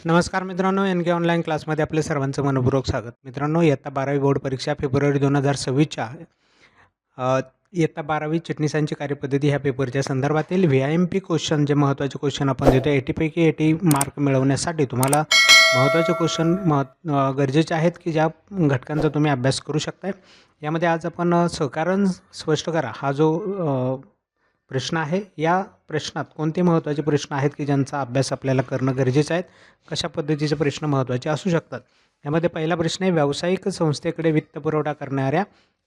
नमस्कार मित्रांनो, एन के ऑनलाईन क्लासमध्ये आपले सर्वांचं मनपूर्वक स्वागत. मित्रांनो, इयत्ता 12वी बोर्ड परीक्षा फेब्रुवारी 2026च्या इयत्ता 12वी चिटणीसांची कार्यपद्धती ह्या पेपरच्या संदर्भातील VIMP क्वेश्चन, जे महत्त्वाचे क्वेश्चन आपण देतो 80 पैकी 80 मार्क मिळवण्यासाठी तुम्हाला महत्त्वाचे क्वेश्चन गरजेचे आहेत की ज्या घटकांचा तुम्ही अभ्यास करू शकताय. यामध्ये आज आपण सहकारण स्पष्ट करा हा जो प्रश्न आहे, या प्रश्नात कोणते महत्त्वाचे प्रश्न आहेत की ज्यांचा अभ्यास आपल्याला करणं गरजेचं आहे, कशा पद्धतीचे प्रश्न महत्त्वाचे असू शकतात. यामध्ये पहिला प्रश्न आहे, व्यावसायिक संस्थेकडे वित्तपुरवठा करणाऱ्या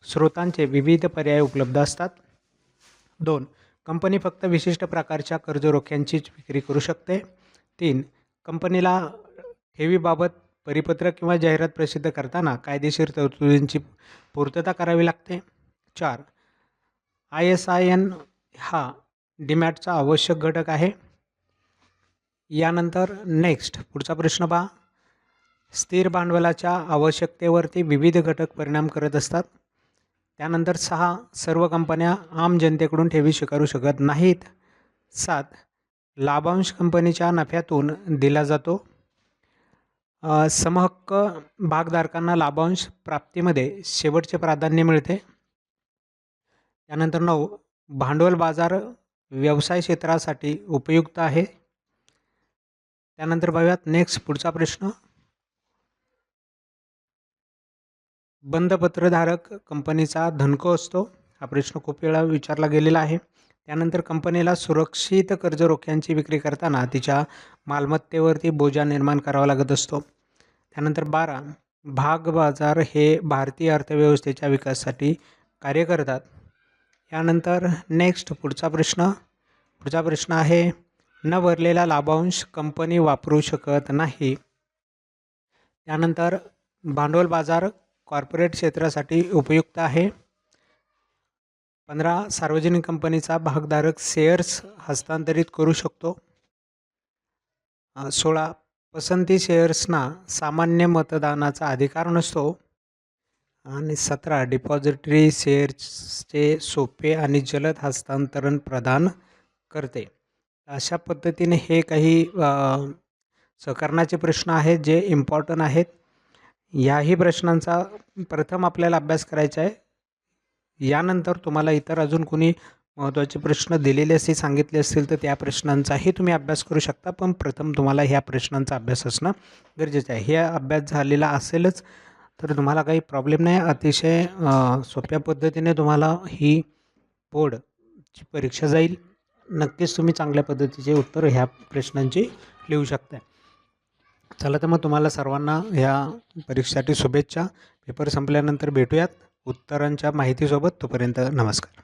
स्रोतांचे विविध पर्याय उपलब्ध असतात. 2. कंपनी फक्त विशिष्ट प्रकारच्या कर्जरोख्यांचीच विक्री करू शकते. 3. कंपनीला ठेवीबाबत परिपत्रक किंवा जाहिरात प्रसिद्ध करताना कायदेशीर तरतुदींची पूर्तता करावी लागते. 4. ISIN हा डीमॅटचा आवश्यक घटक आहे. यानंतर नेक्स्ट पुढचा प्रश्न पहा, स्थिर भांडवलाच्या आवश्यकतेवरती विविध घटक परिणाम करत असतात. त्यानंतर 6. सर्व कंपन्या आम जनतेकडून ठेवी स्वीकारू शकत नाहीत. 7. लाभांश कंपनीच्या नफ्यातून दिला जातो. समहक्क भागधारकांना लाभांश प्राप्तीमध्ये शेवटचे प्राधान्य मिळते. त्यानंतर 9. भांडवल बाजार व्यवसाय क्षेत्रासाठी उपयुक्त आहे. त्यानंतर पाहूयात नेक्स्ट पुढचा प्रश्न, बंधपत्रधारक कंपनीचा धनको असतो. हा प्रश्न खूप वेळा विचारला गेलेला आहे. त्यानंतर कंपनीला सुरक्षित कर्जरोख्यांची विक्री करताना तिच्या मालमत्तेवरती बोजा निर्माण करावा लागत असतो. त्यानंतर 12. भाग बाजार हे भारतीय अर्थव्यवस्थेच्या विकासासाठी कार्य करतात. यानंतर नेक्स्ट पुढचा प्रश्न आहे, न भरलेला लाभांश कंपनी वापरू शकत नाही. त्यानंतर भांडवल बाजार कॉर्पोरेट क्षेत्रासाठी उपयुक्त आहे. 15. सार्वजनिक कंपनीचा भागधारक शेअर्स हस्तांतरित करू शकतो. 16. पसंती शेअर्सना सामान्य मतदानाचा अधिकार नसतो. आणि 17. डिपॉझिटरी शेअर्सचे सोपे आणि जलद हस्तांतरण प्रदान करते. अशा पद्धतीने हे काही सहकरणाचे प्रश्न आहेत जे इम्पॉर्टंट आहेत. याही प्रश्नांचा प्रथम आपल्याला अभ्यास करायचा आहे. यानंतर तुम्हाला इतर अजून कोणी महत्त्वाचे प्रश्न दिलेले असतील, सांगितले असतील तर त्या प्रश्नांचाही तुम्ही अभ्यास करू शकता. पण प्रथम तुम्हाला ह्या प्रश्नांचा अभ्यास असणं गरजेचं आहे. हे अभ्यास झालेला असेलच तर तुम्हाला काही प्रॉब्लेम नाही. अतिशय सोप्या पद्धतीने तुम्हाला ही बोर्डची परीक्षा जाईल. नक्कीच तुम्ही चांगल्या पद्धतीचे उत्तर ह्या प्रश्नांची लिहू शकता. चला तर मग तुम्हाला सर्वांना ह्या परीक्षेसाठी शुभेच्छा. पेपर संपल्यानंतर भेटूयात उत्तरांच्या माहितीसोबत. तोपर्यंत नमस्कार.